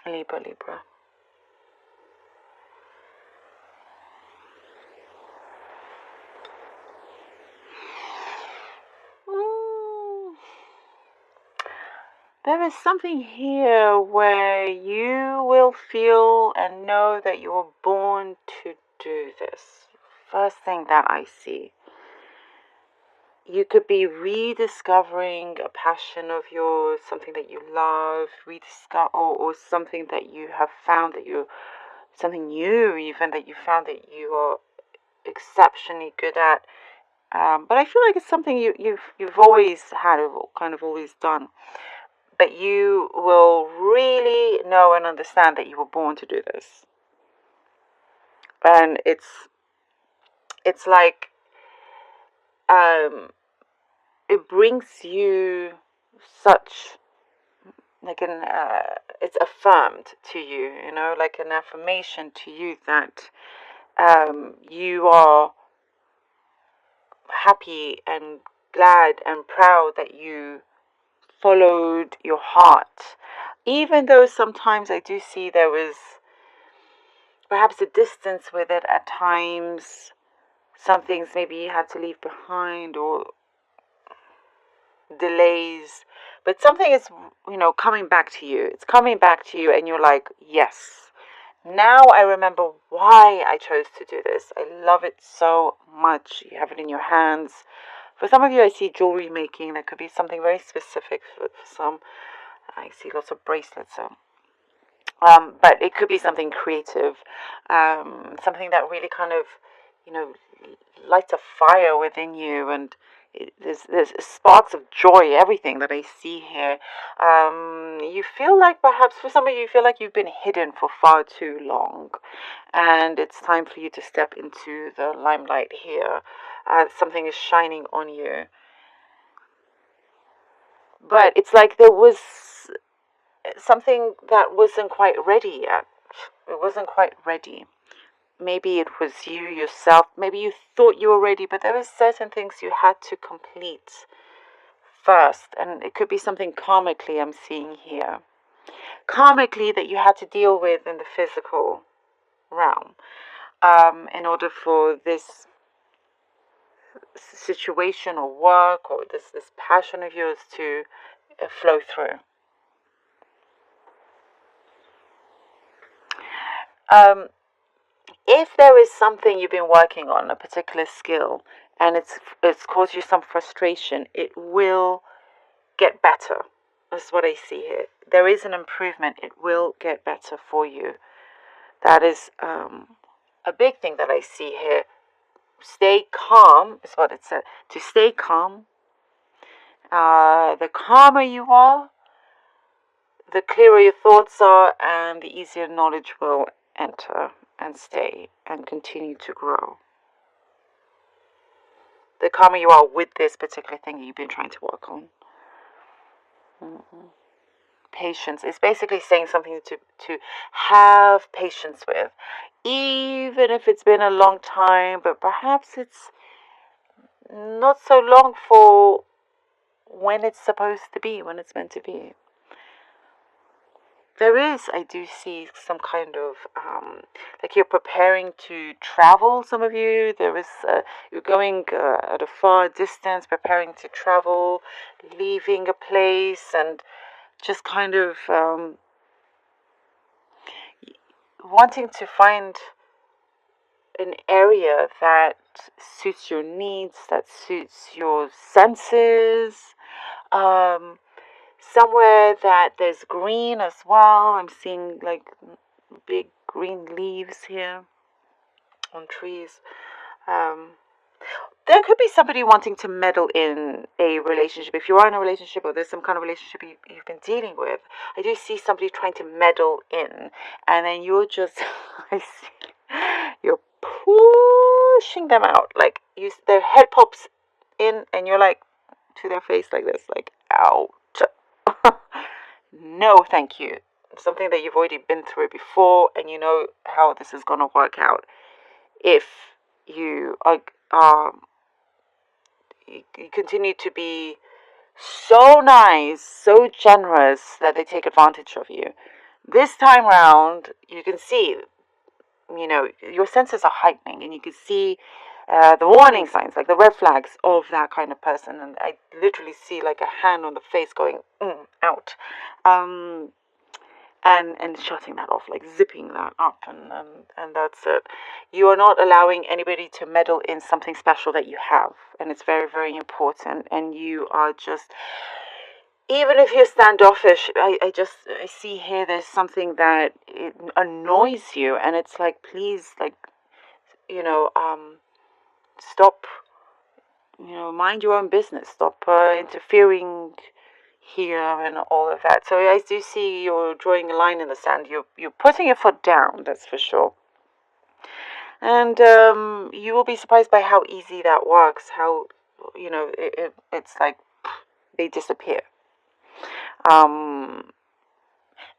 Libra, Libra. There is something here where you will feel and know that you were born to do this. First thing that I see. You could be rediscovering a passion of yours, something that you love, or something that you have found that something new even that you found that you are exceptionally good at. But I feel like it's something you've always had, or kind of always done. But you will really know and understand that you were born to do this. And it's like it brings you such like it's affirmed to you, like an affirmation to you that you are happy and glad and proud that you followed your heart. Even though sometimes I do see there was perhaps a distance with it at times, some things maybe you had to leave behind or delays, but something is, coming back to you. It's coming back to you, and you're like, yes, now I remember why I chose to do this. I love it so much. You have it in your hands. For some of you, I see jewelry making. That could be something very specific. For some, I see lots of bracelets. So, but it could be something creative, something that really kind of, lights a fire within you, and there's sparks of joy. Everything that I see here, you feel like perhaps for some of you, you feel like you've been hidden for far too long, and it's time for you to step into the limelight here. Something is shining on you, but it's like there was something that wasn't quite ready yet. It wasn't quite ready. Maybe it was you yourself. Maybe you thought you were ready, but there were certain things you had to complete first. And it could be something karmically I'm seeing here. Karmically that you had to deal with in the physical realm, in order for this situation or work or this passion of yours to flow through. If there is something you've been working on, a particular skill, and it's caused you some frustration, it will get better. That's what I see here. There is an improvement. It will get better for you. That is a big thing that I see here. Stay calm is what it said. To stay calm. The calmer you are, the clearer your thoughts are, and the easier knowledge will enter and stay and continue to grow. The calmer you are with this particular thing you've been trying to work on. Patience. It's basically saying something to have patience with. Even if it's been a long time, but perhaps it's not so long for when it's supposed to be, when it's meant to be. There is, I do see some kind of, like you're preparing to travel, some of you. There is, you're going at a far distance, preparing to travel, leaving a place, and just kind of wanting to find an area that suits your needs, that suits your senses, somewhere that there's green as well. I'm seeing like big green leaves here on trees. There could be somebody wanting to meddle in a relationship. If you are in a relationship or there's some kind of relationship you've been dealing with, I do see somebody trying to meddle in, and then you're just, I see, you're pushing them out. Like their head pops in, and you're like to their face like this, like out. No, thank you. Something that you've already been through before, and you know how this is gonna work out. If you are you continue to be so nice, so generous that they take advantage of you, This time round, you can see, your senses are heightening, and you can see the warning signs, like the red flags of that kind of person. And I literally see like a hand on the face going out, and shutting that off, like zipping that up, and that's it. You are not allowing anybody to meddle in something special that you have, and it's very, very important. And you are just, even if you're standoffish, I see here there's something that it annoys you, and it's like, please, like, stop, mind your own business, stop interfering here and all of that. So I do see you're drawing a line in the sand. You're putting your foot down, that's for sure. And you will be surprised by how easy that works. How it's like they disappear.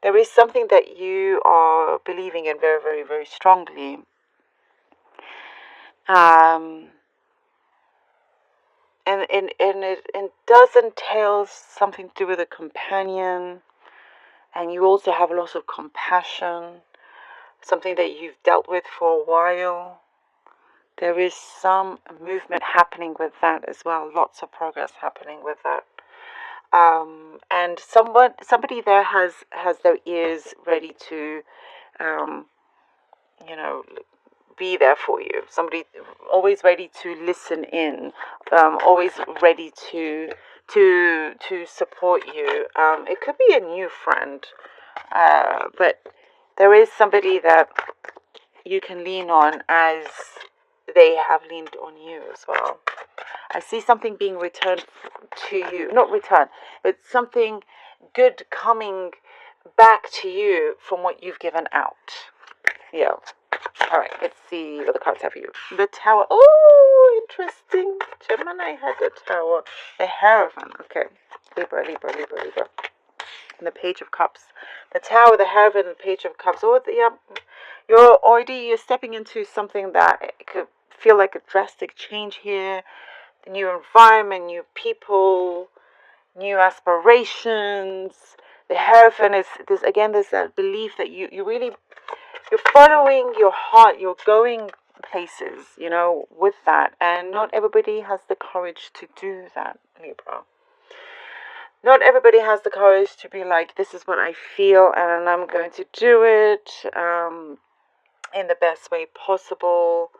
There is something that you are believing in very, very, very strongly. And it does entail something to do with a companion, and you also have a lot of compassion, something that you've dealt with for a while. There is some movement happening with that as well, lots of progress happening with that. And somebody there has their ears ready to, be there for you. Somebody always ready to listen in, always ready to support you. It could be a new friend, but there is somebody that you can lean on as they have leaned on you as well. I see something being returned to you. Not returned, but something good coming back to you from what you've given out. Yeah. All right, let's see what the cards have for you. The Tower. Oh, interesting. Gemini had the Tower. The Hierophant. Okay. Libra. And the Page of Cups. The Tower, the Hierophant, and the Page of Cups. Oh, you're stepping into something that could feel like a drastic change here. The new environment, new people, new aspirations. The Hierophant is this again. There's that belief that you're following your heart. You're going places, with that, and not everybody has the courage to do that, Libra. Not everybody has the courage to be like, this is what I feel, and I'm going to do it in the best way possible.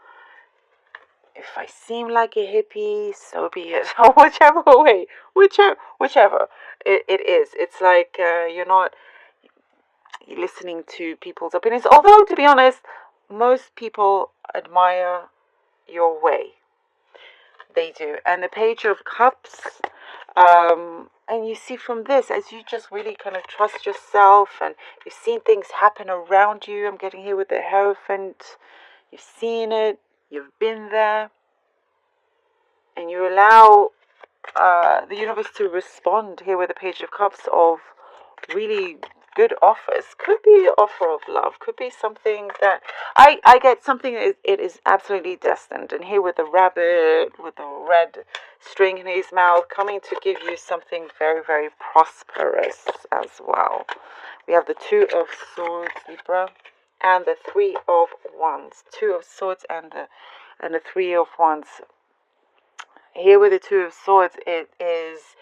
If I seem like a hippie, so be it. Or whichever way, whichever it is. It's like you're not listening to people's opinions. Although, to be honest, most people admire your way. They do. And the Page of Cups, and you see from this, as you just really kind of trust yourself, and you've seen things happen around you. I'm getting here with the Hierophant. You've seen it. You've been there. And you allow the universe to respond here with the Page of Cups of really good offers. Could be an offer of love. Could be something that I get something that it is absolutely destined. And here with the rabbit with the red string in his mouth, coming to give you something very, very prosperous as well. We have the Two of Swords, Libra, and the Three of Wands. Two of Swords and the Three of Wands. Here with the Two of Swords, it is,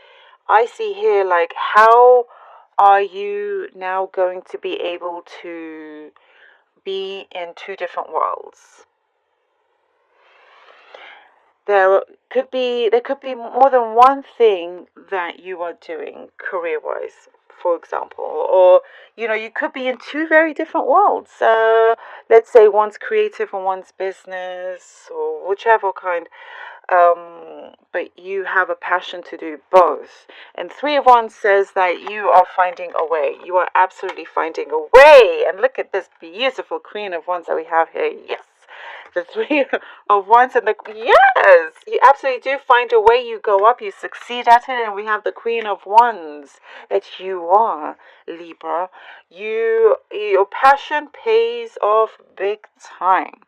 I see here, like, how are you now going to be able to be in two different worlds? There could be more than one thing that you are doing career-wise, for example, or you could be in two very different worlds. Let's say one's creative and one's business, or whichever kind. But you have a passion to do both. And Three of Wands says that you are finding a way. You are absolutely finding a way. And look at this beautiful Queen of Wands that we have here. Yes. The Three of Wands and yes, you absolutely do find a way. You go up, you succeed at it, and we have the Queen of Wands that you are, Libra. Your passion pays off big time.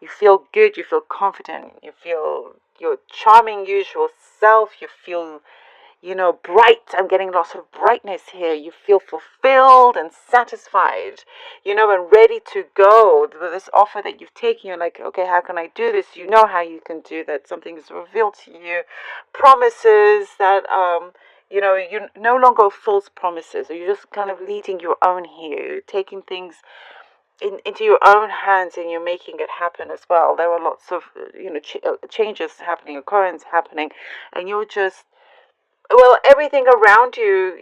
You feel good, you feel confident, you feel your charming usual self, you feel bright. I'm getting lots of brightness here. You feel fulfilled and satisfied, and ready to go. With this offer that you've taken, you're like, okay, how can I do this? You know how you can do that. Something is revealed to you. Promises that, you no longer false promises. Or you're just kind of leading your own here. You're taking things into your own hands, and you're making it happen as well. There are lots of, changes happening, occurrence happening, and you're just, everything around you,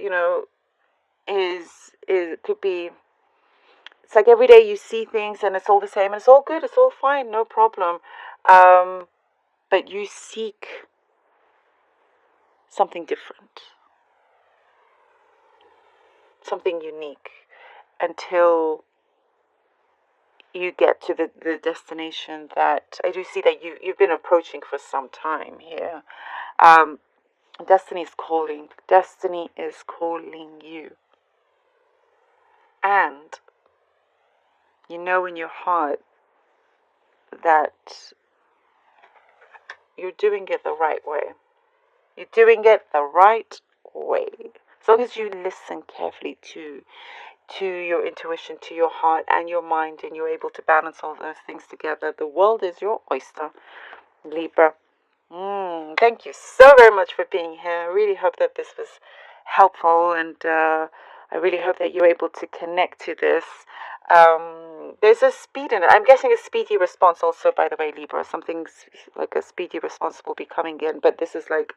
could be, it's like every day you see things and it's all the same, and it's all good, it's all fine, no problem. But you seek something different, something unique, until you get to the destination that I do see that you've been approaching for some time here. Destiny is calling. Destiny is calling you. And you know in your heart that you're doing it the right way. You're doing it the right way. As long as you listen carefully to your intuition, to your heart and your mind, and you're able to balance all those things together, the world is your oyster, Libra. Thank you so very much for being here. I really hope that this was helpful, and I really hope that you're able to connect to this. There's a speed in it. I'm guessing a speedy response also, by the way, Libra. Something like a speedy response will be coming in, but this is like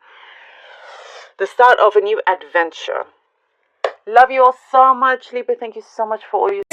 the start of a new adventure. Love you all so much, Libra. Thank you so much for all you